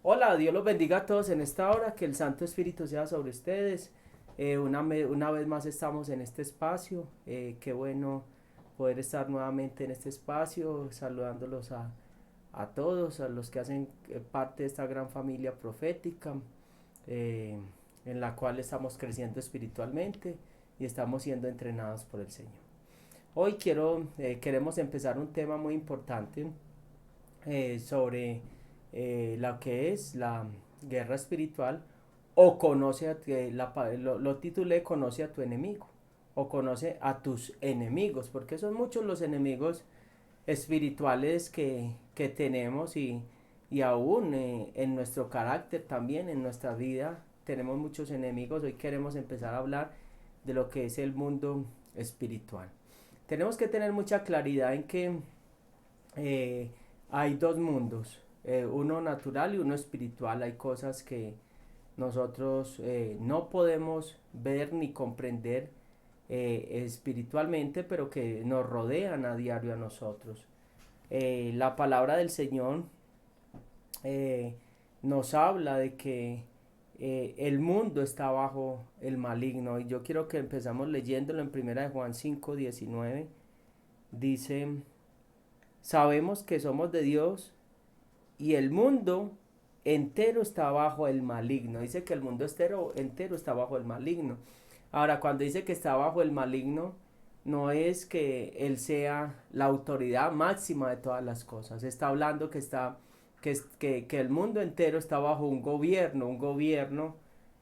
Hola, Dios los bendiga a todos en esta hora, que el Santo Espíritu sea sobre ustedes. Una vez más estamos en este espacio. Qué bueno poder estar nuevamente en este espacio, saludándolos a todos, a los que hacen parte de esta gran familia profética, eh, en la cual estamos creciendo espiritualmente y estamos siendo entrenados por el Señor. Hoy queremos empezar un tema muy importante sobre lo que es la guerra espiritual o conoce lo titulé Conoce a tu enemigo o conoce a tus enemigos, porque son muchos los enemigos espirituales que tenemos y aún en nuestro carácter también, en nuestra vida tenemos muchos enemigos. Hoy queremos empezar a hablar de lo que es el mundo espiritual. Tenemos que tener mucha claridad en que eh, hay dos mundos, uno natural y uno espiritual. Hay cosas que nosotros no podemos ver ni comprender espiritualmente, pero que nos rodean a diario a nosotros. La palabra del Señor eh, nos habla de que el mundo está bajo el maligno, y yo quiero que empezamos leyéndolo en primera de Juan 5:19. Dice: sabemos que somos de Dios y el mundo entero está bajo el maligno. Dice que el mundo entero está bajo el maligno. Ahora, cuando dice que está bajo el maligno, no es que él sea la autoridad máxima de todas las cosas. Está hablando que el mundo entero está bajo un gobierno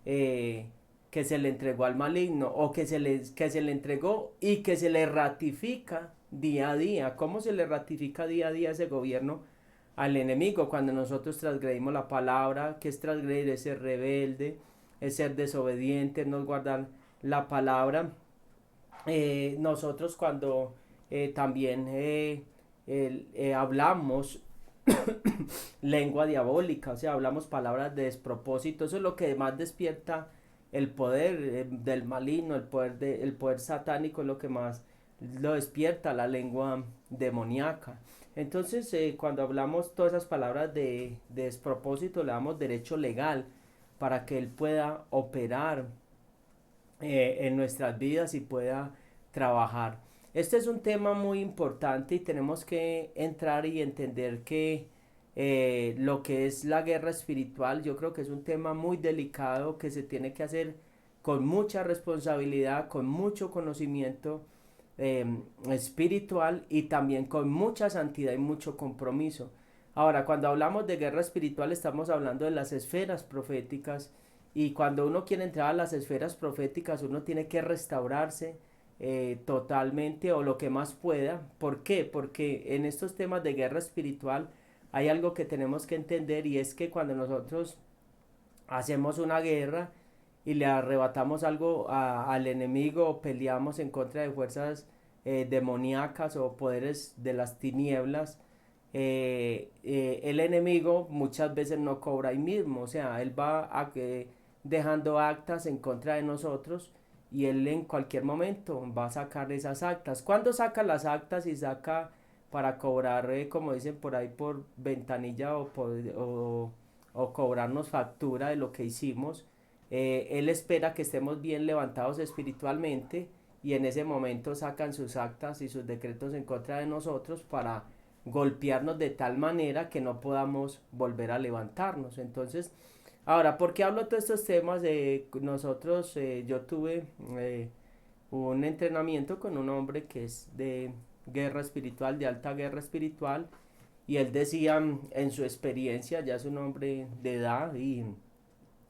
eh, que se le entregó al maligno, o que se le entregó y que se le ratifica día a día. ¿Cómo se le ratifica día a día ese gobierno al enemigo? Cuando nosotros transgredimos la palabra. Que es transgredir? Es ser rebelde, es ser desobediente, no guardar la palabra. Nosotros cuando también hablamos lengua diabólica, o sea, hablamos palabras de despropósito, eso es lo que más despierta el poder del maligno, el poder satánico, es lo que más lo despierta, la lengua demoníaca. Entonces, cuando hablamos todas esas palabras de despropósito, le damos derecho legal para que él pueda operar en nuestras vidas y pueda trabajar. Este es un tema muy importante y tenemos que entrar y entender que lo que es la guerra espiritual, yo creo que es un tema muy delicado que se tiene que hacer con mucha responsabilidad, con mucho conocimiento eh, espiritual, y también con mucha santidad y mucho compromiso. Ahora, cuando hablamos de guerra espiritual estamos hablando de las esferas proféticas, y cuando uno quiere entrar a las esferas proféticas uno tiene que restaurarse totalmente o lo que más pueda. ¿Por qué? Porque en estos temas de guerra espiritual hay algo que tenemos que entender, y es que cuando nosotros hacemos una guerra y le arrebatamos algo al enemigo, o peleamos en contra de fuerzas demoníacas o poderes de las tinieblas, el enemigo muchas veces no cobra ahí mismo. O sea, él va dejando actas en contra de nosotros, y él en cualquier momento va a sacar esas actas. ¿Cuándo saca las actas y saca para cobrar, como dicen por ahí, por ventanilla o cobrarnos factura de lo que hicimos? Él espera que estemos bien levantados espiritualmente, y en ese momento sacan sus actas y sus decretos en contra de nosotros para golpearnos de tal manera que no podamos volver a levantarnos. Entonces, ahora, ¿por qué hablo de todos estos temas? Yo tuve un entrenamiento con un hombre que es de guerra espiritual, de alta guerra espiritual, y él decía en su experiencia, ya es un hombre de edad, y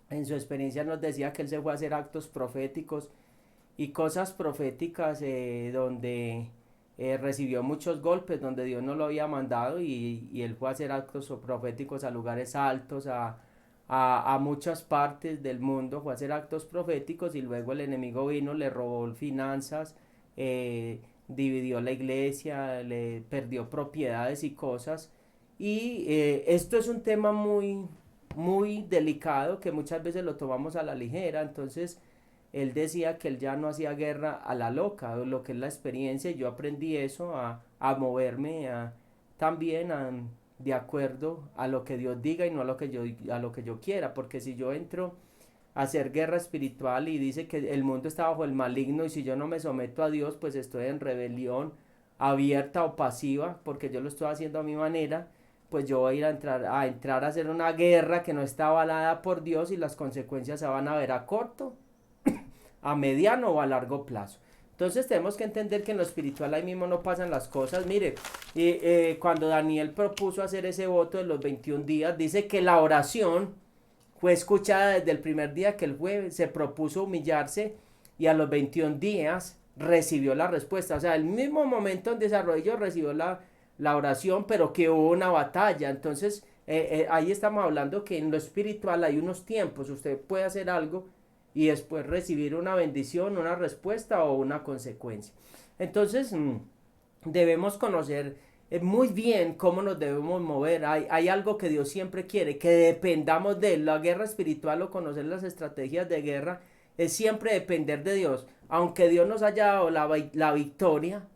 en su experiencia nos decía que él se fue a hacer actos proféticos y cosas proféticas donde recibió muchos golpes, donde Dios no lo había mandado, y él fue a hacer actos proféticos a lugares altos, a muchas partes del mundo, fue a hacer actos proféticos, y luego el enemigo vino, le robó finanzas, dividió la iglesia, le perdió propiedades y cosas. Y esto es un tema muy delicado que muchas veces lo tomamos a la ligera. Entonces, él decía que él ya no hacía guerra a la loca, lo que es la experiencia, y yo aprendí eso, a moverme también de acuerdo a lo que Dios diga y no a lo que yo quiera, porque si yo entro a hacer guerra espiritual y dice que el mundo está bajo el maligno y si yo no me someto a Dios, pues estoy en rebelión abierta o pasiva, porque yo lo estoy haciendo a mi manera, pues yo voy a ir a hacer una guerra que no está avalada por Dios y las consecuencias se van a ver a corto, a mediano o a largo plazo. Entonces tenemos que entender que en lo espiritual ahí mismo no pasan las cosas. Mire, cuando Daniel propuso hacer ese voto de los 21 días, dice que la oración fue escuchada desde el primer día que el jueves se propuso humillarse y a los 21 días recibió la respuesta. O sea, el mismo momento en desarrollo recibió la oración, pero que hubo una batalla. Entonces, ahí estamos hablando que en lo espiritual hay unos tiempos. Usted puede hacer algo y después recibir una bendición, una respuesta o una consecuencia. Entonces, debemos conocer muy bien cómo nos debemos mover. Hay algo que Dios siempre quiere, que dependamos de él. La guerra espiritual o conocer las estrategias de guerra es siempre depender de Dios. Aunque Dios nos haya dado la victoria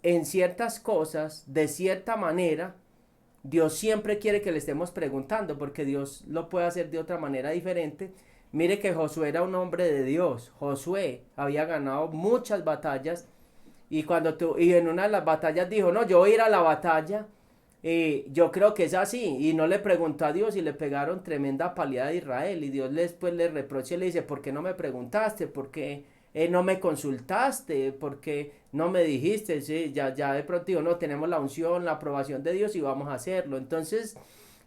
en ciertas cosas, de cierta manera, Dios siempre quiere que le estemos preguntando, porque Dios lo puede hacer de otra manera diferente. Mire que Josué era un hombre de Dios. Josué había ganado muchas batallas y en una de las batallas dijo, no, yo voy a ir a la batalla. Yo creo que es así. Y no le preguntó a Dios y le pegaron tremenda paliada a Israel. Y Dios después le reprocha y le dice, ¿por qué no me preguntaste? ¿Por qué no me consultaste? ¿Por qué no me dijiste? Sí, ya de pronto digo, no, tenemos la unción, la aprobación de Dios y vamos a hacerlo. Entonces,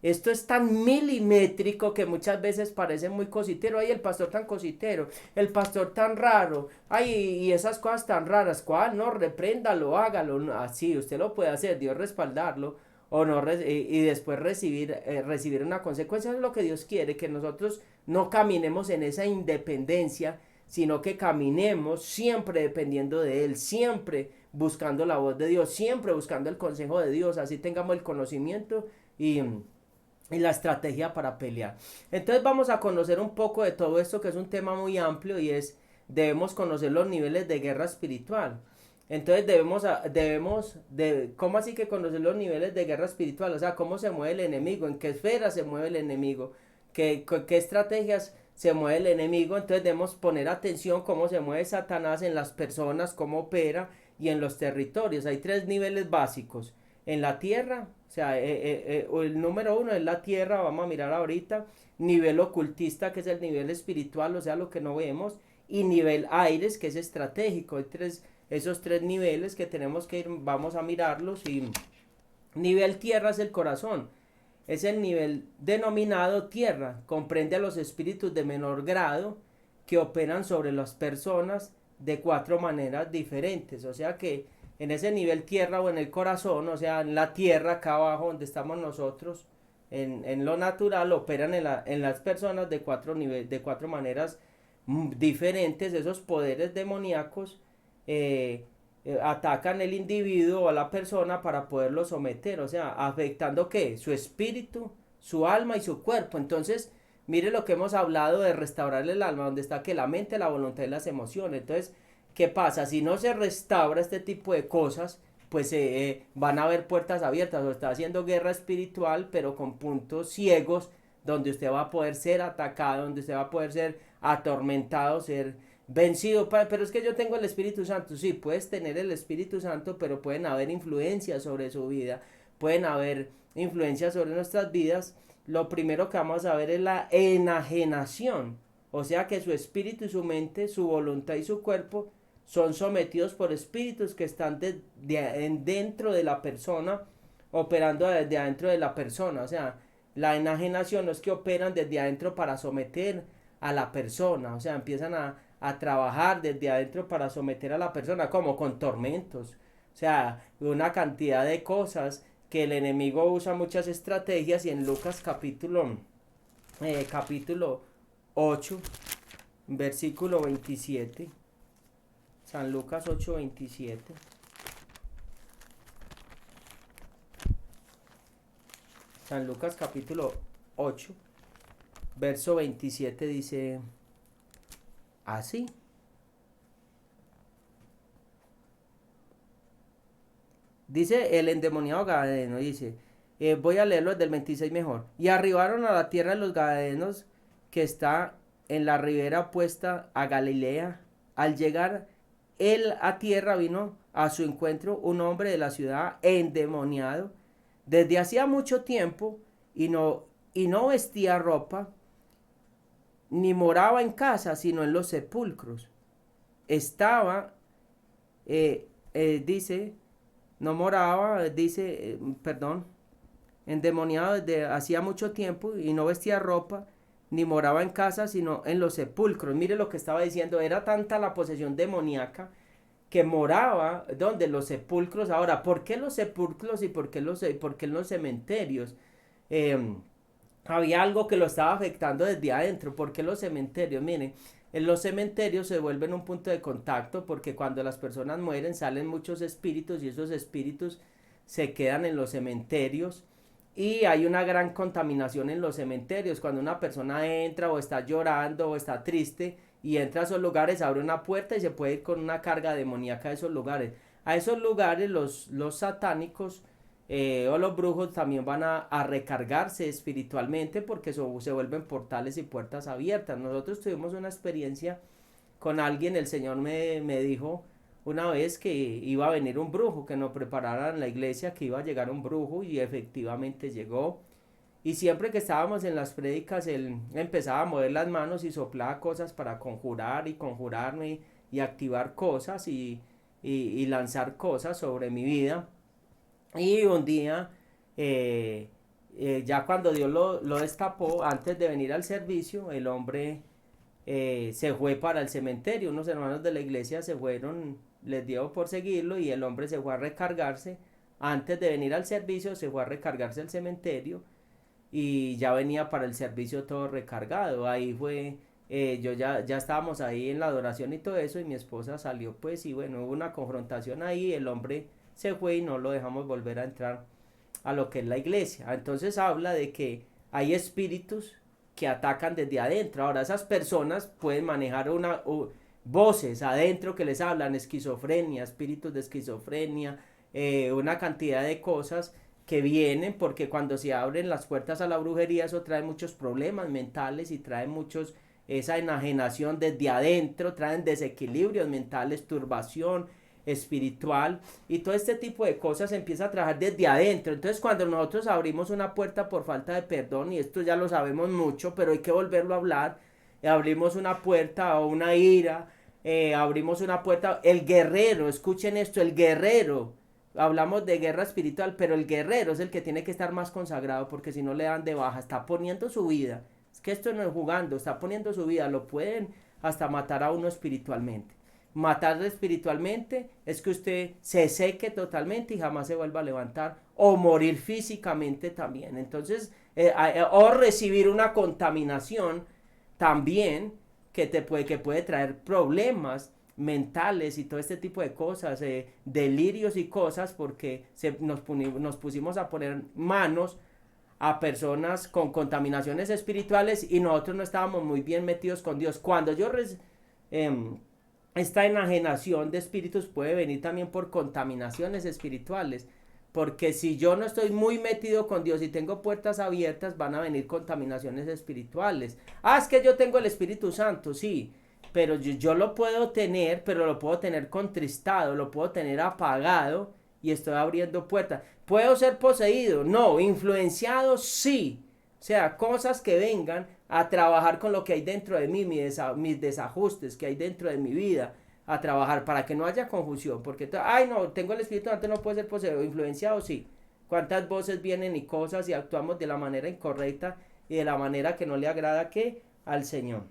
esto es tan milimétrico que muchas veces parece muy cositero. Ay, el pastor tan cositero, el pastor tan raro. Ay, y esas cosas tan raras. ¿Cuál? No, repréndalo, hágalo. No, así, usted lo puede hacer, Dios respaldarlo. O no, y después recibir una consecuencia. Eso es lo que Dios quiere, que nosotros no caminemos en esa independencia, sino que caminemos siempre dependiendo de Él, siempre buscando la voz de Dios, siempre buscando el consejo de Dios. Así tengamos el conocimiento y la estrategia para pelear. Entonces vamos a conocer un poco de todo esto, que es un tema muy amplio, y debemos conocer los niveles de guerra espiritual. Entonces ¿cómo así que conocer los niveles de guerra espiritual? O sea, cómo se mueve el enemigo, en qué esfera se mueve el enemigo, qué estrategias se mueve el enemigo. Entonces debemos poner atención cómo se mueve Satanás en las personas, cómo opera y en los territorios. Hay tres niveles básicos. En la tierra, o sea, el número uno es la tierra, vamos a mirar ahorita. Nivel ocultista, que es el nivel espiritual, o sea, lo que no vemos. Y nivel aires, que es estratégico. Hay esos tres niveles que tenemos que ir, vamos a mirarlos. Y nivel tierra es el corazón. Es el nivel denominado tierra. Comprende a los espíritus de menor grado que operan sobre las personas de cuatro maneras diferentes. O sea que en ese nivel tierra o en el corazón, o sea, en la tierra acá abajo donde estamos nosotros, en lo natural, operan en las personas de cuatro maneras diferentes. Esos poderes demoníacos atacan el individuo o a la persona para poderlo someter, o sea, afectando ¿qué? Su espíritu, su alma y su cuerpo. Entonces, mire lo que hemos hablado de restaurar el alma, donde está que la mente, la voluntad y las emociones. Entonces, ¿qué pasa? Si no se restaura este tipo de cosas, pues van a haber puertas abiertas, o está haciendo guerra espiritual, pero con puntos ciegos, donde usted va a poder ser atacado, donde usted va a poder ser atormentado, ser vencido. Pero es que yo tengo el Espíritu Santo. Sí, puedes tener el Espíritu Santo, pero pueden haber influencias sobre su vida, pueden haber influencias sobre nuestras vidas. Lo primero que vamos a ver es la enajenación, o sea que su espíritu y su mente, su voluntad y su cuerpo son sometidos por espíritus que están dentro de la persona, operando desde adentro de la persona. O sea, la enajenación no es que operan desde adentro para someter a la persona, o sea, empiezan a trabajar desde adentro para someter a la persona, como con tormentos, o sea, una cantidad de cosas que el enemigo usa muchas estrategias. Y en Lucas capítulo 8, versículo 27, San Lucas 8:27. San Lucas capítulo 8, verso 27 dice así. Dice el endemoniado Gadareno, dice, Voy a leerlo desde el 26 mejor. Y arribaron a la tierra de los Gadarenos, que está en la ribera opuesta a Galilea. Al llegar él a tierra, vino a su encuentro un hombre de la ciudad endemoniado desde hacía mucho tiempo, y no vestía ropa, ni moraba en casa, sino en los sepulcros. Estaba, dice, no moraba, dice, perdón, endemoniado desde hacía mucho tiempo, y no vestía ropa, ni moraba en casa, sino en los sepulcros. Mire lo que estaba diciendo, era tanta la posesión demoníaca que moraba donde los sepulcros. Ahora, ¿por qué los sepulcros y por qué los cementerios? Eh, Había algo que lo estaba afectando desde adentro. ¿Por qué los cementerios? Miren, en los cementerios se vuelven un punto de contacto, porque cuando las personas mueren salen muchos espíritus, y esos espíritus se quedan en los cementerios, y hay una gran contaminación en los cementerios. Cuando una persona entra o está llorando o está triste y entra a esos lugares, abre una puerta y se puede ir con una carga demoníaca a esos lugares. A esos lugares los satánicos, o los brujos también van a recargarse espiritualmente, porque se vuelven portales y puertas abiertas. Nosotros tuvimos una experiencia con alguien. El Señor me dijo una vez que iba a venir un brujo, que nos prepararan en la iglesia, que iba a llegar un brujo, y efectivamente llegó. Y siempre que estábamos en las prédicas, él empezaba a mover las manos y soplaba cosas para conjurar y conjurarme y activar cosas y lanzar cosas sobre mi vida. Y un día, ya cuando Dios lo destapó, antes de venir al servicio, el hombre se fue para el cementerio. Unos hermanos de la iglesia se fueron, les dio por seguirlo, y el hombre se fue a recargarse. Antes de venir al servicio, se fue a recargarse al cementerio, y ya venía para el servicio todo recargado. Ahí fue, ya estábamos ahí en la adoración y todo eso, y mi esposa salió, pues, y bueno, hubo una confrontación ahí. El hombre se fue y no lo dejamos volver a entrar a lo que es la iglesia. Entonces habla de que hay espíritus que atacan desde adentro. Ahora, esas personas pueden manejar voces adentro que les hablan, esquizofrenia, espíritus de esquizofrenia, una cantidad de cosas que vienen, porque cuando se abren las puertas a la brujería, eso trae muchos problemas mentales, y trae muchos, esa enajenación desde adentro, traen desequilibrios mentales, turbación espiritual, y todo este tipo de cosas empieza a trabajar desde adentro. Entonces, cuando nosotros abrimos una puerta por falta de perdón, y esto ya lo sabemos mucho, pero hay que volverlo a hablar, abrimos una puerta o una ira, abrimos una puerta, el guerrero, escuchen esto, el guerrero, hablamos de guerra espiritual, pero el guerrero es el que tiene que estar más consagrado, porque si no le dan de baja, está poniendo su vida. Es que esto no es jugando, está poniendo su vida, lo pueden hasta matar a uno espiritualmente. Matar espiritualmente es que usted se seque totalmente y jamás se vuelva a levantar, o morir físicamente también. Entonces, o recibir una contaminación también, que puede traer problemas mentales y todo este tipo de cosas, delirios y cosas, porque nos pusimos a poner manos a personas con contaminaciones espirituales, y nosotros no estábamos muy bien metidos con Dios. Cuando esta enajenación de espíritus puede venir también por contaminaciones espirituales, porque si yo no estoy muy metido con Dios y tengo puertas abiertas, van a venir contaminaciones espirituales. Ah, es que yo tengo el Espíritu Santo, sí, pero yo lo puedo tener, pero lo puedo tener contristado, lo puedo tener apagado, y estoy abriendo puertas. ¿Puedo ser poseído? No. ¿Influenciado? Sí. O sea, cosas que vengan a trabajar con lo que hay dentro de mí, mis desajustes que hay dentro de mi vida, a trabajar para que no haya confusión. Porque, ay, no, tengo el Espíritu Santo, no puede ser poseído. ¿Influenciado? Sí. ¿Cuántas voces vienen y cosas, y actuamos de la manera incorrecta y de la manera que no le agrada que al Señor?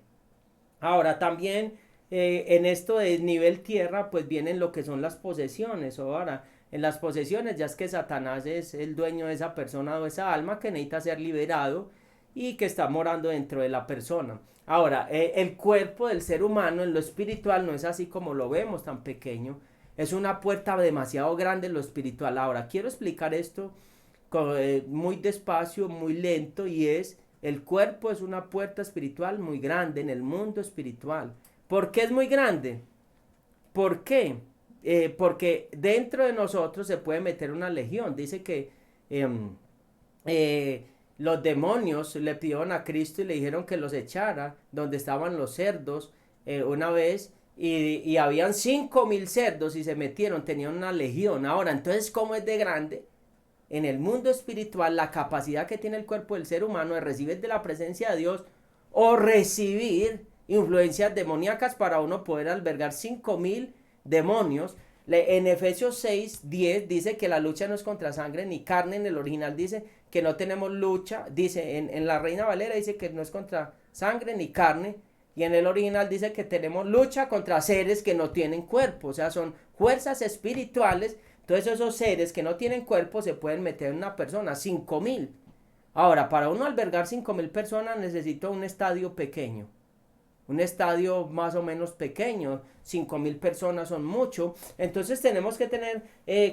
Ahora también, en esto de nivel tierra, pues vienen lo que son las posesiones. Ahora, en las posesiones ya es que Satanás es el dueño de esa persona o esa alma, que necesita ser liberado y que está morando dentro de la persona. Ahora, el cuerpo del ser humano en lo espiritual no es así como lo vemos, tan pequeño. Es una puerta demasiado grande en lo espiritual. Ahora, quiero explicar esto muy despacio, muy lento, y es: el cuerpo es una puerta espiritual muy grande en el mundo espiritual. ¿Por qué es muy grande? ¿Por qué? Porque dentro de nosotros se puede meter una legión. Dice que eh, los demonios le pidieron a Cristo y le dijeron que los echara donde estaban los cerdos una vez y habían 5.000 cerdos y se metieron, tenían una legión. Ahora, entonces, ¿cómo es de grande? En el mundo espiritual, la capacidad que tiene el cuerpo del ser humano de recibir de la presencia de Dios o recibir influencias demoníacas para uno poder albergar 5.000 demonios. En Efesios 6:10 dice que la lucha no es contra sangre ni carne. En el original dice que no tenemos lucha. Dice en la Reina Valera dice que no es contra sangre ni carne. Y en el original dice que tenemos lucha contra seres que no tienen cuerpo. O sea, son fuerzas espirituales. Entonces esos seres que no tienen cuerpo se pueden meter en una persona. 5.000. Ahora, para uno albergar 5.000 personas necesita un estadio pequeño. Un estadio más o menos pequeño, 5.000 personas son mucho, entonces tenemos que tener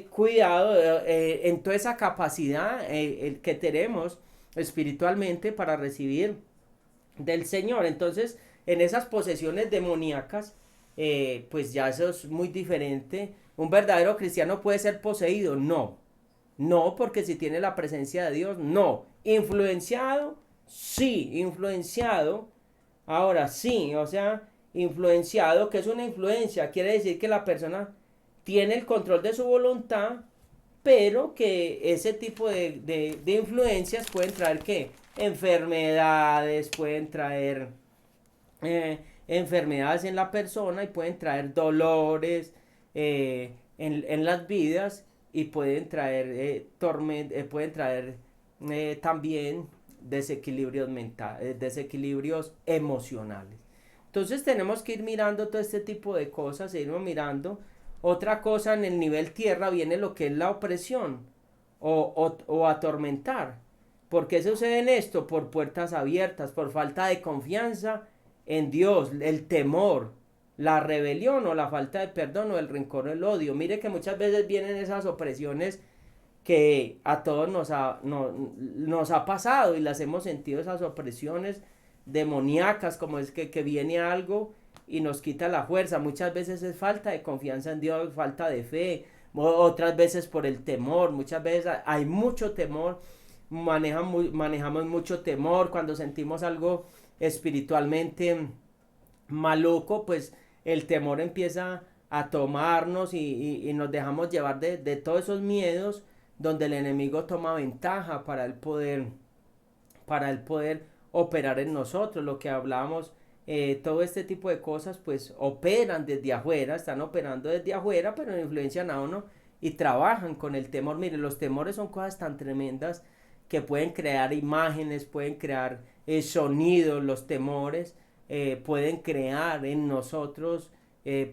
cuidado en toda esa capacidad que tenemos espiritualmente para recibir del Señor. Entonces, en esas posesiones demoníacas, pues ya eso es muy diferente. Un verdadero cristiano puede ser poseído, no, no, porque si tiene la presencia de Dios, no. Influenciado, sí, influenciado. Ahora sí, o sea, influenciado, ¿qué es una influencia? Quiere decir que la persona tiene el control de su voluntad, pero que ese tipo de influencias pueden traer ¿qué? Enfermedades, pueden traer enfermedades en la persona y pueden traer dolores en las vidas y pueden traer, pueden traer también desequilibrios mentales, desequilibrios emocionales. Entonces tenemos que ir mirando todo este tipo de cosas, irnos mirando. Otra cosa en el nivel tierra viene lo que es la opresión o atormentar. ¿Por qué sucede en esto? Por puertas abiertas, por falta de confianza en Dios, el temor, la rebelión o la falta de perdón o el rencor o el odio. Mire que muchas veces vienen esas opresiones que a todos nos ha pasado y las hemos sentido, esas opresiones demoníacas, como es que viene algo y nos quita la fuerza. Muchas veces es falta de confianza en Dios, falta de fe, otras veces por el temor, muchas veces hay mucho temor, manejamos mucho temor cuando sentimos algo espiritualmente maluco, pues el temor empieza a tomarnos y nos dejamos llevar de todos esos miedos donde el enemigo toma ventaja para el poder operar en nosotros, lo que hablábamos, todo este tipo de cosas pues operan desde afuera, están operando desde afuera, pero influencian a uno y trabajan con el temor. Mire, los temores son cosas tan tremendas que pueden crear imágenes, pueden crear sonidos, los temores pueden crear en nosotros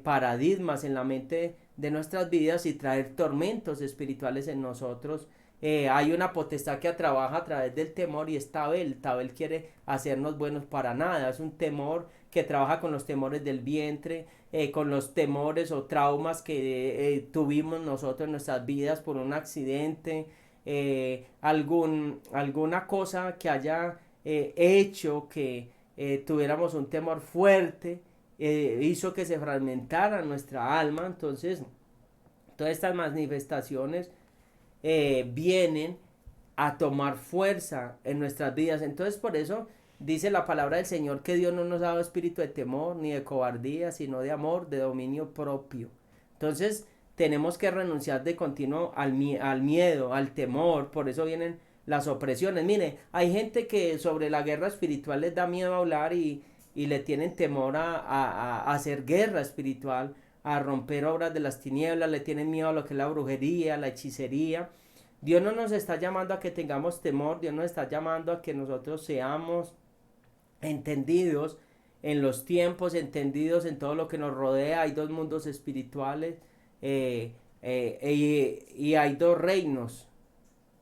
paradigmas en la mente de nuestras vidas y traer tormentos espirituales en nosotros. Hay una potestad que trabaja a través del temor y es Tabel. Tabel quiere hacernos buenos para nada. Es un temor que trabaja con los temores del vientre, con los temores o traumas que tuvimos nosotros en nuestras vidas por un accidente, alguna cosa que haya hecho que tuviéramos un temor fuerte, hizo que se fragmentara nuestra alma. Entonces, todas estas manifestaciones vienen a tomar fuerza en nuestras vidas. Entonces, por eso dice la palabra del Señor que Dios no nos ha dado espíritu de temor ni de cobardía, sino de amor, de dominio propio. Entonces, tenemos que renunciar de continuo al miedo, al temor. Por eso vienen las opresiones. Mire, hay gente que sobre la guerra espiritual les da miedo hablar y le tienen temor a hacer guerra espiritual, a romper obras de las tinieblas, le tienen miedo a lo que es la brujería, la hechicería. Dios no nos está llamando a que tengamos temor, Dios nos está llamando a que nosotros seamos entendidos en los tiempos, entendidos en todo lo que nos rodea. Hay dos mundos espirituales y hay dos reinos.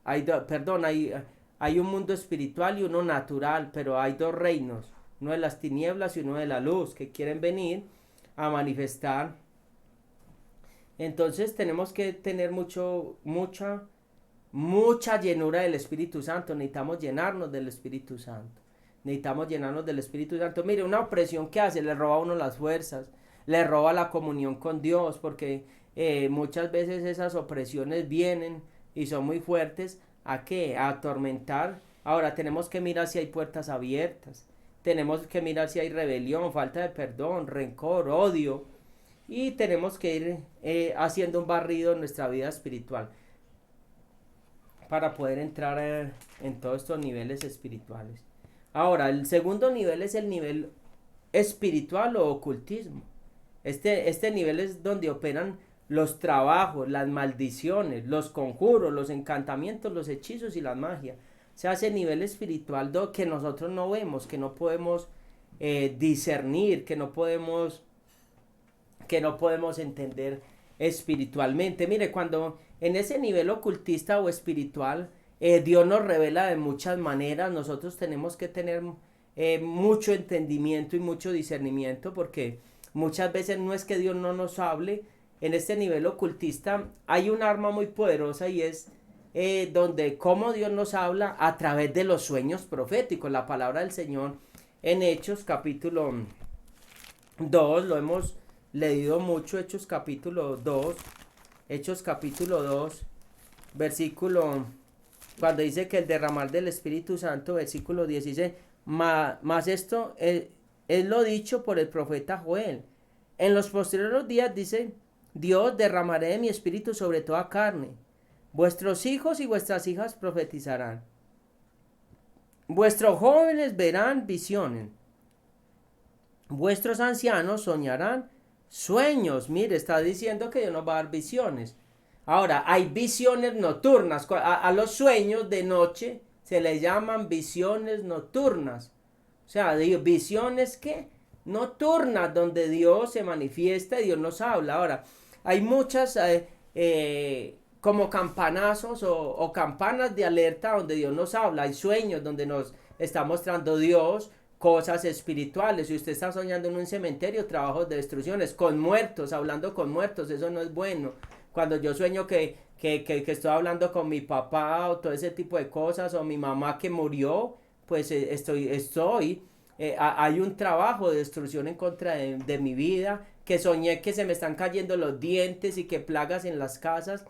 Hay un mundo espiritual y uno natural, pero hay dos reinos, uno de las tinieblas y uno de la luz, que quieren venir a manifestar. Entonces tenemos que tener mucha llenura del Espíritu Santo. Necesitamos llenarnos del Espíritu Santo. Necesitamos llenarnos del Espíritu Santo. Mire, una opresión que hace, le roba a uno las fuerzas, le roba la comunión con Dios, porque muchas veces esas opresiones vienen y son muy fuertes ¿A qué? A atormentar. Ahora tenemos que mirar si hay puertas abiertas. Tenemos que mirar si hay rebelión, falta de perdón, rencor, odio. Y tenemos que ir haciendo un barrido en nuestra vida espiritual para poder entrar en todos estos niveles espirituales. Ahora, el segundo nivel es el nivel espiritual o ocultismo. Este nivel es donde operan los trabajos, las maldiciones, los conjuros, los encantamientos, los hechizos y la magia. O sea, ese nivel espiritual que nosotros no vemos, que no podemos discernir, que no podemos entender espiritualmente. Mire, cuando en ese nivel ocultista o espiritual, Dios nos revela de muchas maneras. Nosotros tenemos que tener mucho entendimiento y mucho discernimiento, porque muchas veces no es que Dios no nos hable. En este nivel ocultista hay un arma muy poderosa, y es donde cómo Dios nos habla a través de los sueños proféticos. La palabra del Señor en Hechos capítulo 2, lo hemos leído mucho, Hechos capítulo 2, versículo, cuando dice que el derramar del Espíritu Santo, versículo 16, más esto es lo dicho por el profeta Joel. En los posteriores días, dice, Dios, derramaré de mi espíritu sobre toda carne. Vuestros hijos y vuestras hijas profetizarán. Vuestros jóvenes verán visiones. Vuestros ancianos soñarán sueños. Mire, está diciendo que Dios nos va a dar visiones. Ahora, hay visiones nocturnas. A los sueños de noche se les llaman visiones nocturnas. O sea, visiones que nocturnas, donde Dios se manifiesta y Dios nos habla. Ahora, hay muchas como campanazos o campanas de alerta donde Dios nos habla. Hay sueños donde nos está mostrando Dios cosas espirituales. Si usted está soñando en un cementerio, trabajos de destrucciones, con muertos, hablando con muertos, eso no es bueno. Cuando yo sueño que estoy hablando con mi papá o todo ese tipo de cosas, o mi mamá que murió, pues hay un trabajo de destrucción en contra de mi vida, que soñé que se me están cayendo los dientes y que plagas en las casas,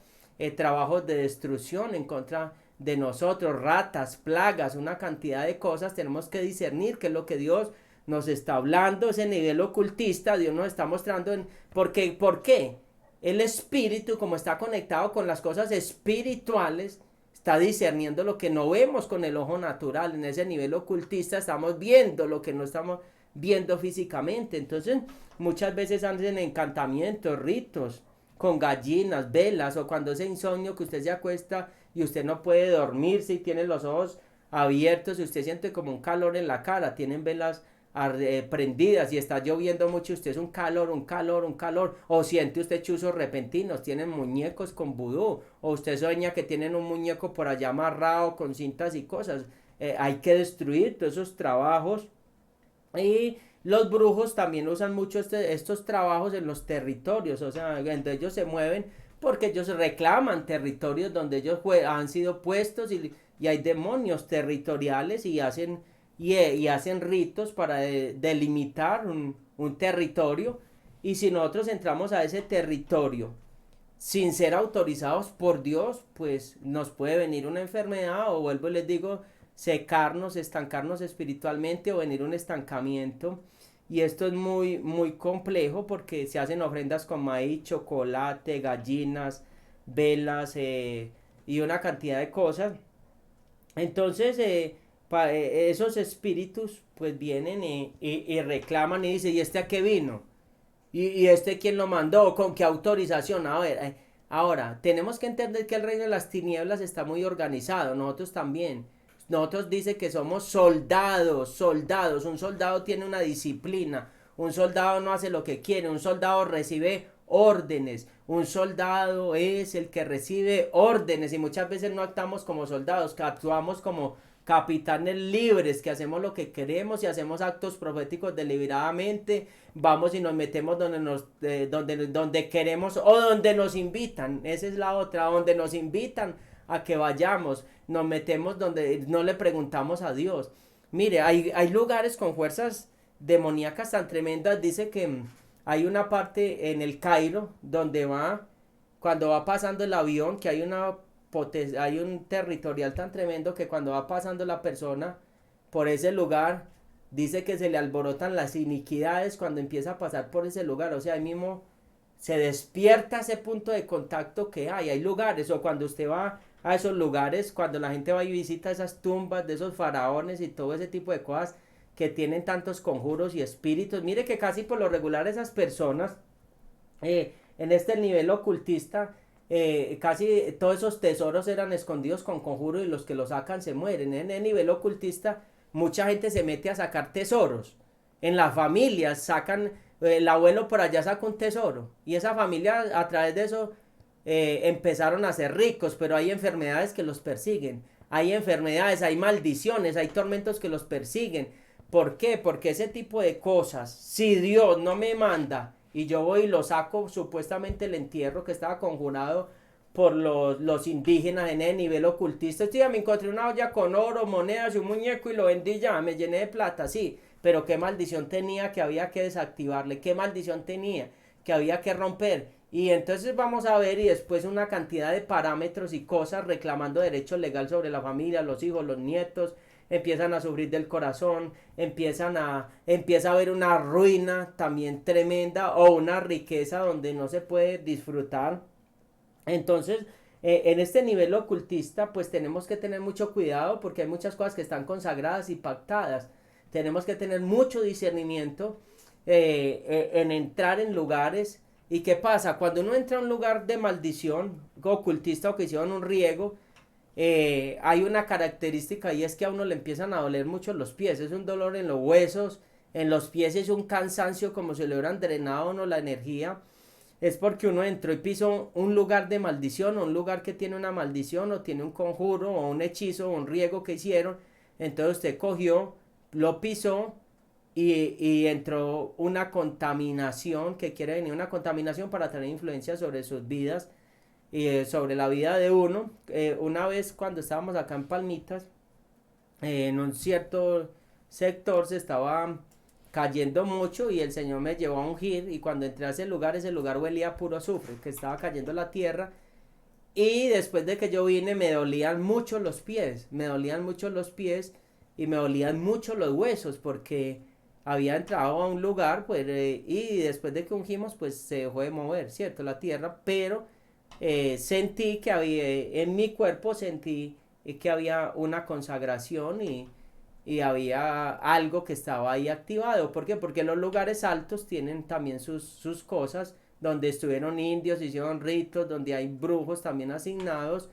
trabajos de destrucción en contra de nosotros, ratas, plagas, una cantidad de cosas. Tenemos que discernir qué es lo que Dios nos está hablando. Ese nivel ocultista, Dios nos está mostrando ¿por qué? El espíritu, como está conectado con las cosas espirituales, está discerniendo lo que no vemos con el ojo natural. En ese nivel ocultista estamos viendo lo que no estamos viendo físicamente. Entonces, muchas veces hacen encantamientos, ritos, con gallinas, velas, o cuando ese insomnio que usted se acuesta y usted no puede dormirse y tiene los ojos abiertos y usted siente como un calor en la cara, tienen velas prendidas y está lloviendo mucho, usted es un calor, o siente usted chuzos repentinos, tienen muñecos con vudú, o usted sueña que tienen un muñeco por allá amarrado con cintas y cosas. Hay que destruir todos esos trabajos. Y los brujos también usan mucho estos trabajos en los territorios, o sea, donde ellos se mueven porque ellos reclaman territorios donde ellos han sido puestos, y hay demonios territoriales, y hacen ritos para delimitar un territorio. Y si nosotros entramos a ese territorio sin ser autorizados por Dios, pues nos puede venir una enfermedad, o vuelvo y les digo, secarnos, estancarnos espiritualmente, o venir un estancamiento. Y esto es muy, muy complejo, porque se hacen ofrendas con maíz, chocolate, gallinas, velas, y una cantidad de cosas. Entonces, esos espíritus pues vienen y reclaman y dicen, ¿y este a qué vino? ¿Y este quién lo mandó? ¿Con qué autorización? A ver, ahora, tenemos que entender que el reino de las tinieblas está muy organizado, nosotros también. Nosotros dice que somos soldados. Un soldado tiene una disciplina. Un soldado no hace lo que quiere. Un soldado recibe órdenes. Un soldado es el que recibe órdenes, y muchas veces no actuamos como soldados, que actuamos como capitanes libres, que hacemos lo que queremos y hacemos actos proféticos deliberadamente. Vamos y nos metemos donde queremos, o donde nos invitan. Esa es la otra, donde nos invitan a que vayamos, nos metemos donde no le preguntamos a Dios. Mire, hay lugares con fuerzas demoníacas tan tremendas. Dice que hay una parte en el Cairo donde cuando va pasando el avión, que hay hay un territorial tan tremendo que cuando va pasando la persona por ese lugar, dice que se le alborotan las iniquidades cuando empieza a pasar por ese lugar. O sea, ahí mismo se despierta ese punto de contacto que hay lugares, o cuando usted va a esos lugares, cuando la gente va y visita esas tumbas de esos faraones y todo ese tipo de cosas que tienen tantos conjuros y espíritus, mire que casi por lo regular esas personas en este nivel ocultista, casi todos esos tesoros eran escondidos con conjuro y los que los sacan se mueren. En el nivel ocultista mucha gente se mete a sacar tesoros. En las familias sacan, el abuelo por allá saca un tesoro y esa familia a través de eso empezaron a ser ricos, pero hay enfermedades que los persiguen. Hay enfermedades, hay maldiciones, hay tormentos que los persiguen. ¿Por qué? Porque ese tipo de cosas, si Dios no me manda y yo voy y lo saco, supuestamente el entierro que estaba conjurado por los indígenas en el nivel ocultista. Este día me encontré una olla con oro, monedas y un muñeco y lo vendí ya, me llené de plata, sí, pero qué maldición tenía que había que desactivarle, qué maldición tenía que había que romper. Y entonces vamos a ver y después una cantidad de parámetros y cosas reclamando derecho legal sobre la familia, los hijos, los nietos, empiezan a sufrir del corazón, empieza a haber una ruina también tremenda o una riqueza donde no se puede disfrutar. Entonces, en este nivel ocultista, pues tenemos que tener mucho cuidado porque hay muchas cosas que están consagradas y pactadas. Tenemos que tener mucho discernimiento en entrar en lugares. ¿Y qué pasa? Cuando uno entra a un lugar de maldición ocultista o que hicieron un riego, hay una característica y es que a uno le empiezan a doler mucho los pies. Es un dolor en los huesos, en los pies es un cansancio como si le hubieran drenado a uno la energía. Es porque uno entró y pisó un lugar de maldición o un lugar que tiene una maldición o tiene un conjuro o un hechizo o un riego que hicieron. Entonces usted cogió, lo pisó y entró una contaminación, que quiere venir una contaminación para tener influencia sobre sus vidas y sobre la vida de uno. Una vez cuando estábamos acá en Palmitas, en un cierto sector se estaba cayendo mucho y el Señor me llevó a ungir y cuando entré a ese lugar huelía a puro azufre, que estaba cayendo la tierra y después de que yo vine me dolían mucho los pies, y me dolían mucho los huesos porque había entrado a un lugar pues, y después de que ungimos pues se dejó de mover, ¿cierto? La tierra, pero sentí que había, en mi cuerpo sentí que había una consagración y había algo que estaba ahí activado. ¿Por qué? Porque los lugares altos tienen también sus cosas, donde estuvieron indios, hicieron ritos, donde hay brujos también asignados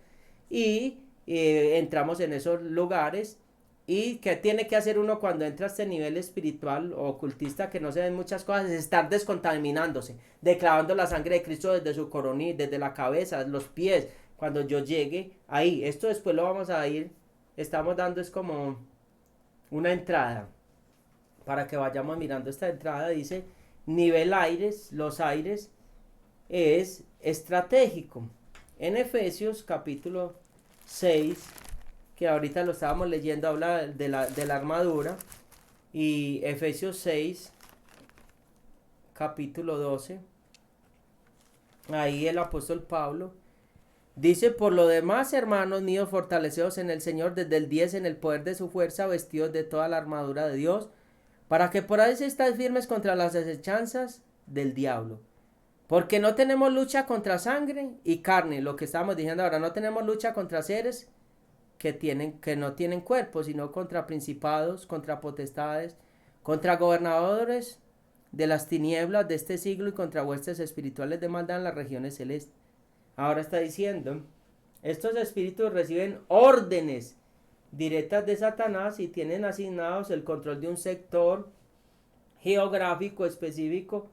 y entramos en esos lugares. ¿Y qué tiene que hacer uno cuando entra a este nivel espiritual o ocultista que no se ven muchas cosas? Es estar descontaminándose, declarando la sangre de Cristo desde su coronilla, desde la cabeza, los pies. Cuando yo llegue ahí, esto después lo vamos a ir, estamos dando es como una entrada para que vayamos mirando esta entrada. Dice nivel aires, los aires es estratégico. En Efesios capítulo 6, que ahorita lo estábamos leyendo, habla de la armadura. Y Efesios 6 capítulo 12, ahí el apóstol Pablo dice: por lo demás, hermanos míos, fortaleceos en el Señor desde el 10 en el poder de su fuerza, vestidos de toda la armadura de Dios, para que podáis estar firmes contra las asechanzas del diablo. Porque no tenemos lucha contra sangre y carne, lo que estamos diciendo ahora, no tenemos lucha contra seres que no tienen cuerpo, sino contra principados, contra potestades, contra gobernadores de las tinieblas de este siglo y contra huestes espirituales de maldad en las regiones celestes. Ahora está diciendo, estos espíritus reciben órdenes directas de Satanás y tienen asignados el control de un sector geográfico específico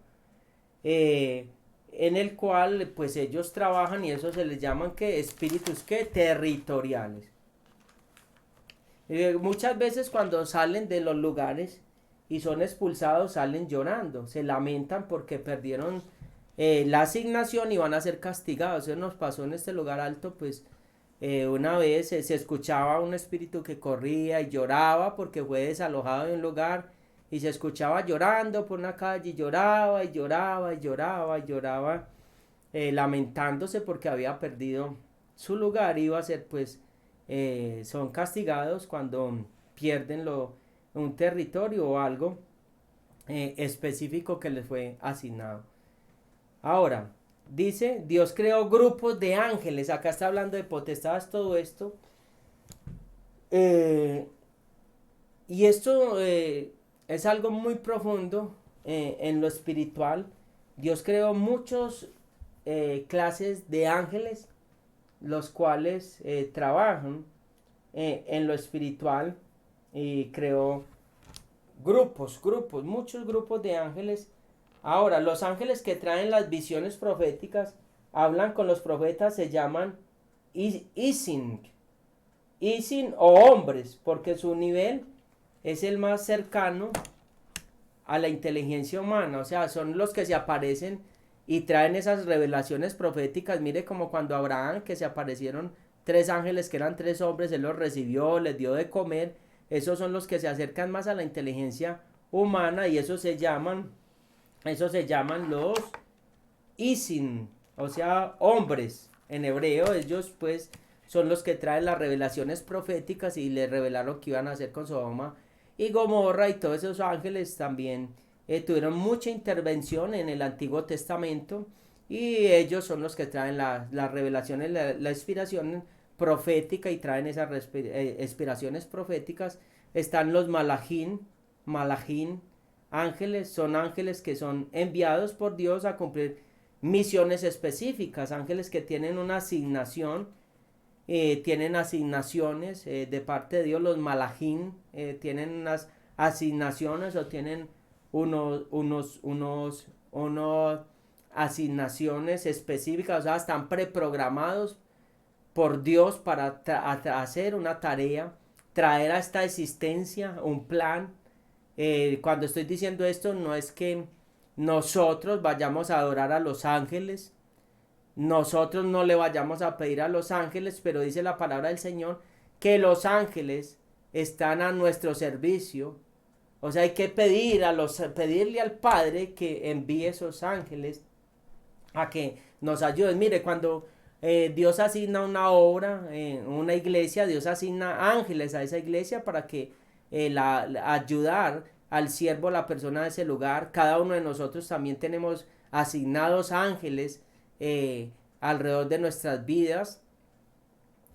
en el cual pues ellos trabajan y eso se les llaman que espíritus que territoriales. Muchas veces cuando salen de los lugares y son expulsados salen llorando, se lamentan porque perdieron la asignación y van a ser castigados. Eso nos pasó en este lugar alto, pues una vez se escuchaba un espíritu que corría y lloraba porque fue desalojado de un lugar y se escuchaba llorando por una calle y lloraba y lloraba y lloraba y lloraba, lamentándose porque había perdido su lugar, iba a ser pues, son castigados cuando pierden un territorio o algo específico que les fue asignado. Ahora, dice, Dios creó grupos de ángeles, acá está hablando de potestades, todo esto. Eh, y esto es algo muy profundo en lo espiritual. Dios creó muchos clases de ángeles, los cuales trabajan en lo espiritual, y creó muchos grupos de ángeles. Ahora, los ángeles que traen las visiones proféticas, hablan con los profetas, se llaman Isin o hombres, porque su nivel es el más cercano a la inteligencia humana, o sea, son los que se aparecen y traen esas revelaciones proféticas. Mire, como cuando Abraham, que se aparecieron tres ángeles que eran tres hombres, él los recibió, les dio de comer. Esos son los que se acercan más a la inteligencia humana, y esos se llaman los Isin, o sea, hombres en hebreo. Ellos pues son los que traen las revelaciones proféticas y le revelaron que iban a hacer con Sodoma y Gomorra, y todos esos ángeles también tuvieron mucha intervención en el Antiguo Testamento, y ellos son los que traen las revelaciones, la inspiración profética, y traen esas inspiraciones proféticas. Están los malachín, ángeles, son ángeles que son enviados por Dios a cumplir misiones específicas, ángeles que tienen una asignación, tienen asignaciones de parte de Dios. Los malachín tienen unas asignaciones, o tienen unos asignaciones específicas, o sea, están preprogramados por Dios para hacer una tarea, traer a esta existencia un plan. Cuando estoy diciendo esto, no es que nosotros vayamos a adorar a los ángeles, nosotros no le vayamos a pedir a los ángeles, pero dice la palabra del Señor que los ángeles están a nuestro servicio. O sea, hay que pedirle al Padre que envíe esos ángeles a que nos ayuden. Mire, cuando Dios asigna una obra, una iglesia, Dios asigna ángeles a esa iglesia para que ayudar al siervo, la persona de ese lugar. Cada uno de nosotros también tenemos asignados ángeles alrededor de nuestras vidas.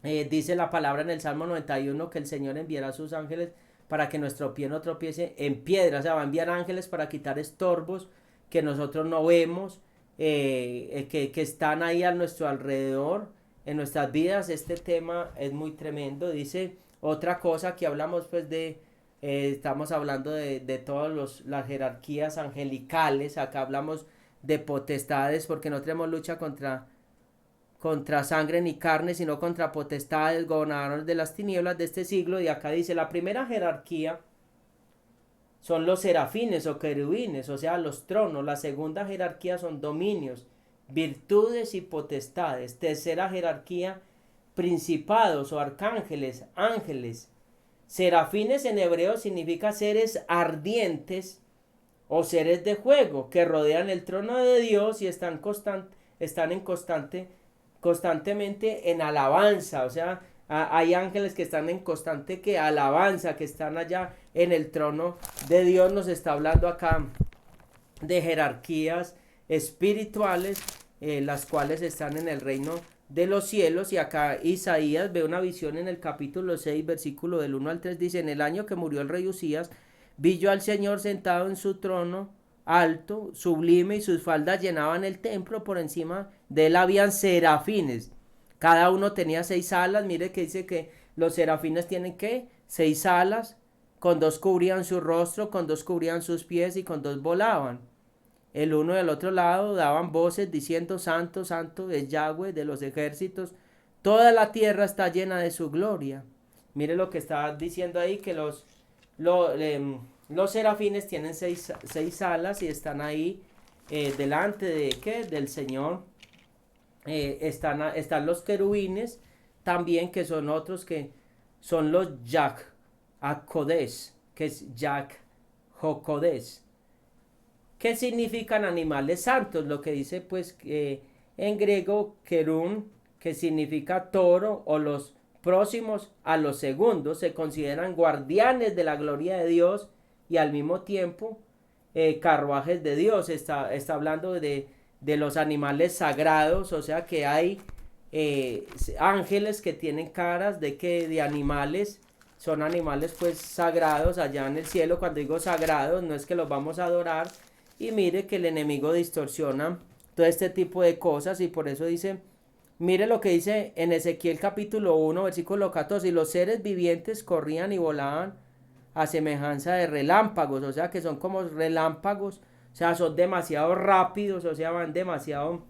Dice la palabra en el Salmo 91 que el Señor enviará a sus ángeles para que nuestro pie no tropiece en piedra. O sea, va a enviar ángeles para quitar estorbos que nosotros no vemos, que están ahí a nuestro alrededor, en nuestras vidas. Este tema es muy tremendo. Dice otra cosa que hablamos pues estamos hablando de todas las jerarquías angelicales. Acá hablamos de potestades, porque no tenemos lucha contra sangre ni carne, sino contra potestades, gobernadores de las tinieblas de este siglo. Y acá dice, la primera jerarquía son los serafines o querubines, o sea, los tronos. La segunda jerarquía son dominios, virtudes y potestades. Tercera jerarquía, principados o arcángeles, ángeles. Serafines en hebreo significa seres ardientes o seres de fuego que rodean el trono de Dios y están constantemente en alabanza. O sea, hay ángeles que están en constante alabanza, que están allá en el trono de Dios. Nos está hablando acá de jerarquías espirituales, las cuales están en el reino de los cielos. Y acá Isaías ve una visión en el capítulo 6, versículo del 1 al 3, dice: en el año que murió el rey Usías, vi yo al Señor sentado en su trono alto, sublime, y sus faldas llenaban el templo. Por encima de él habían serafines, cada uno tenía 6 alas. Mire que dice que los serafines tienen, ¿qué? 6 alas, con 2 cubrían su rostro, con 2 cubrían sus pies, y con 2 volaban. El uno y el otro lado daban voces diciendo: Santo, Santo es Yahweh de los ejércitos, toda la tierra está llena de su gloria. Mire lo que está diciendo ahí, que los serafines tienen 6 alas y están ahí delante de ¿qué? Del Señor. Están los querubines también, que son otros, que son los Yak Akodes, que es Yak Jokodes. ¿Qué significan animales santos? Lo que dice pues en griego Kerun, que significa toro, o los próximos a los segundos, se consideran guardianes de la gloria de Dios y al mismo tiempo carruajes de Dios. Está hablando de los animales sagrados, o sea que hay ángeles que tienen caras de animales, son animales pues sagrados allá en el cielo. Cuando digo sagrados no es que los vamos a adorar, y mire que el enemigo distorsiona todo este tipo de cosas, y por eso dice, mire lo que dice en Ezequiel capítulo 1 versículo 14: y los seres vivientes corrían y volaban a semejanza de relámpagos, o sea que son como relámpagos, o sea son demasiado rápidos, o sea van demasiado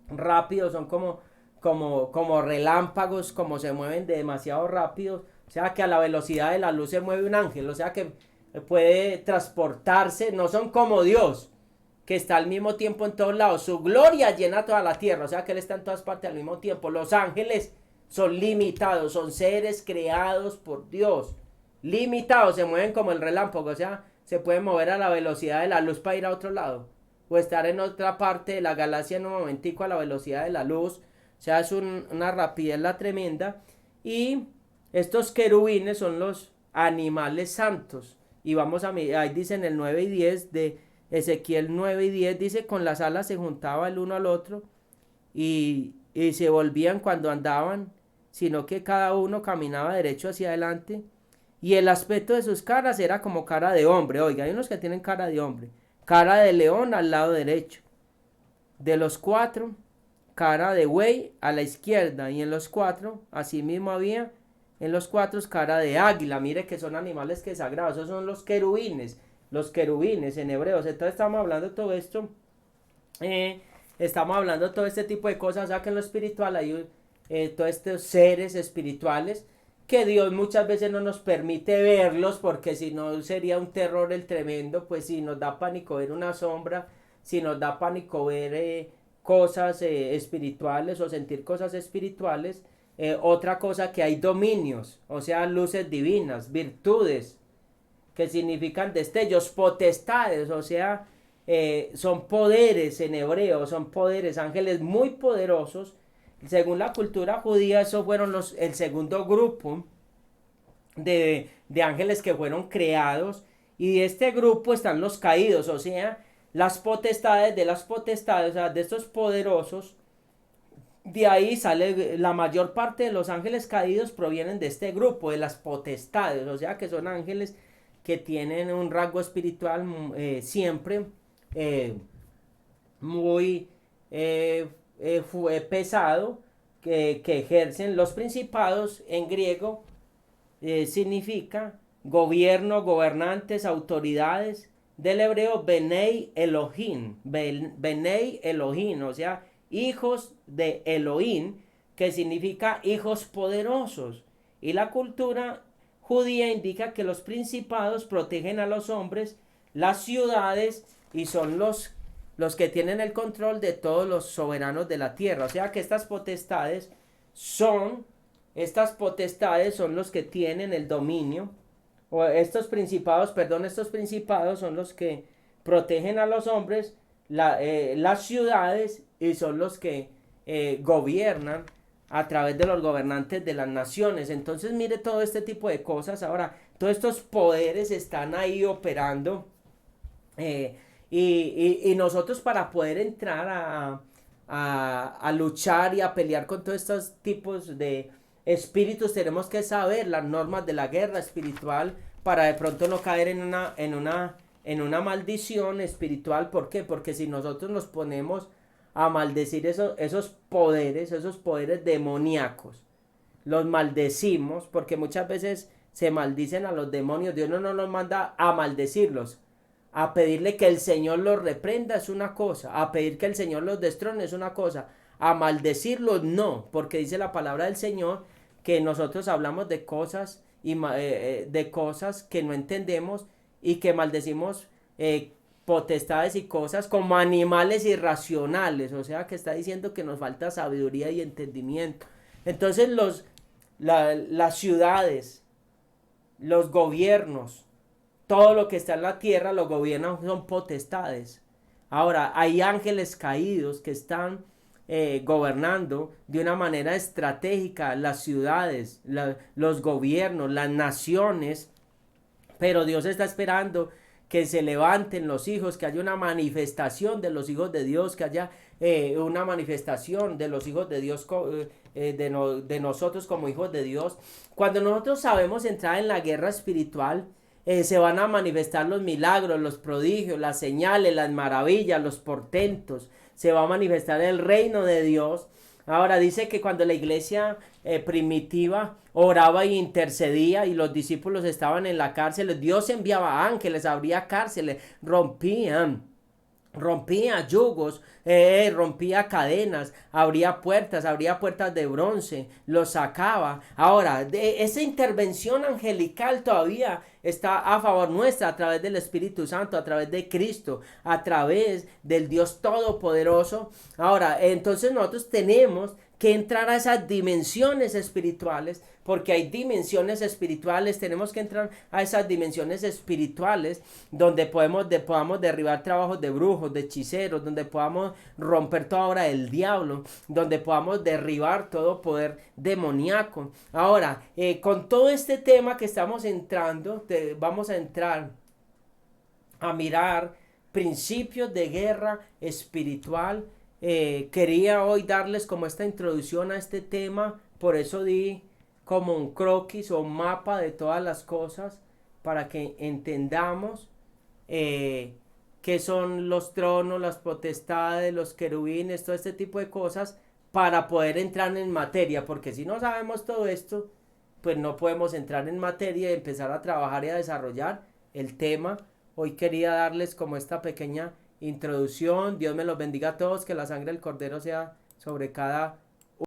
rápidos, son como relámpagos, como se mueven demasiado rápido, o sea que a la velocidad de la luz se mueve un ángel, o sea que puede transportarse, no son como Dios, que está al mismo tiempo en todos lados, su gloria llena toda la tierra, o sea que Él está en todas partes al mismo tiempo. Los ángeles son limitados, son seres creados por Dios, limitados, se mueven como el relámpago, o sea, se pueden mover a la velocidad de la luz para ir a otro lado, o estar en otra parte de la galaxia en un momentico a la velocidad de la luz, o sea, es una rapidez la tremenda. Y estos querubines son los animales santos, y vamos a mirar, ahí dice en el 9 y 10 de Ezequiel 9 y 10, dice, con las alas se juntaba el uno al otro, y se volvían cuando andaban, sino que cada uno caminaba derecho hacia adelante, y el aspecto de sus caras era como cara de hombre. Oiga, hay unos que tienen cara de hombre, cara de león al lado derecho, de los cuatro, cara de buey a la izquierda, y en los cuatro, asimismo había en los cuatro cara de águila. Mire que son animales que sagrados, esos son los querubines en hebreos. Entonces estamos hablando de todo esto, estamos hablando de todo este tipo de cosas, o sea que en lo espiritual hay todos estos seres espirituales que Dios muchas veces no nos permite verlos, porque si no sería un terror el tremendo. Pues si nos da pánico ver una sombra, si nos da pánico ver cosas espirituales, o sentir cosas espirituales. Otra cosa, que hay dominios, o sea luces divinas, virtudes, que significan destellos, potestades, o sea son poderes en hebreo, son poderes, ángeles muy poderosos. Según la cultura judía, esos fueron el segundo grupo de ángeles que fueron creados, y de este grupo están los caídos, o sea las potestades de las potestades, o sea de estos poderosos. De ahí sale la mayor parte de los ángeles caídos, provienen de este grupo, de las potestades, o sea que son ángeles que tienen un rasgo espiritual siempre muy pesado, que ejercen. Los principados en griego significa gobierno, gobernantes, autoridades. Del hebreo Benei Elohim, Benei Elohim, o sea, hijos de Elohim, que significa hijos poderosos. Y la cultura judía indica que los principados protegen a los hombres, las ciudades, y son los que tienen el control de todos los soberanos de la tierra. O sea que estas potestades son los que tienen el dominio, o estos principados son los que protegen a los hombres, las ciudades, y son los que gobiernan a través de los gobernantes de las naciones. Entonces mire todo este tipo de cosas. Ahora, todos estos poderes están ahí operando, y nosotros, para poder entrar a luchar y a pelear con todos estos tipos de espíritus, tenemos que saber las normas de la guerra espiritual, para de pronto no caer en una maldición espiritual. ¿Por qué? Porque si nosotros nos ponemos a maldecir esos poderes demoníacos, los maldecimos, porque muchas veces se maldicen a los demonios. Dios no nos manda a maldecirlos. A pedirle que el Señor los reprenda es una cosa, a pedir que el Señor los destrone es una cosa, a maldecirlos no, porque dice la palabra del Señor que nosotros hablamos de cosas de cosas que no entendemos, y que maldecimos potestades y cosas como animales irracionales. O sea que está diciendo que nos falta sabiduría y entendimiento. Entonces las ciudades, los gobiernos, todo lo que está en la tierra, los gobiernos son potestades. Ahora, hay ángeles caídos que están gobernando de una manera estratégica las ciudades, los gobiernos, las naciones, pero Dios está esperando que se levanten los hijos, que haya una manifestación de los hijos de Dios, que haya una manifestación de los hijos de Dios, de nosotros como hijos de Dios. Cuando nosotros sabemos entrar en la guerra espiritual, se van a manifestar los milagros, los prodigios, las señales, las maravillas, los portentos. Se va a manifestar el reino de Dios. Ahora dice que cuando la iglesia primitiva oraba e intercedía y los discípulos estaban en la cárcel, Dios enviaba ángeles, abría cárceles, rompía yugos, rompía cadenas, abría puertas de bronce, los sacaba. Ahora, esa intervención angelical todavía está a favor nuestra a través del Espíritu Santo, a través de Cristo, a través del Dios Todopoderoso. Ahora, entonces nosotros tenemos que entrar a esas dimensiones espirituales, porque hay dimensiones espirituales, tenemos que entrar a esas dimensiones espirituales donde podamos derribar trabajos de brujos, de hechiceros, donde podamos romper toda obra del diablo, donde podamos derribar todo poder demoníaco. Ahora, con todo este tema que estamos entrando, vamos a entrar a mirar principios de guerra espiritual. Quería hoy darles como esta introducción a este tema, por eso di como un croquis o un mapa de todas las cosas para que entendamos qué son los tronos, las potestades, los querubines, todo este tipo de cosas para poder entrar en materia, porque si no sabemos todo esto, pues no podemos entrar en materia y empezar a trabajar y a desarrollar el tema. Hoy quería darles como esta pequeña introducción. Dios me los bendiga a todos, que la sangre del Cordero sea sobre cada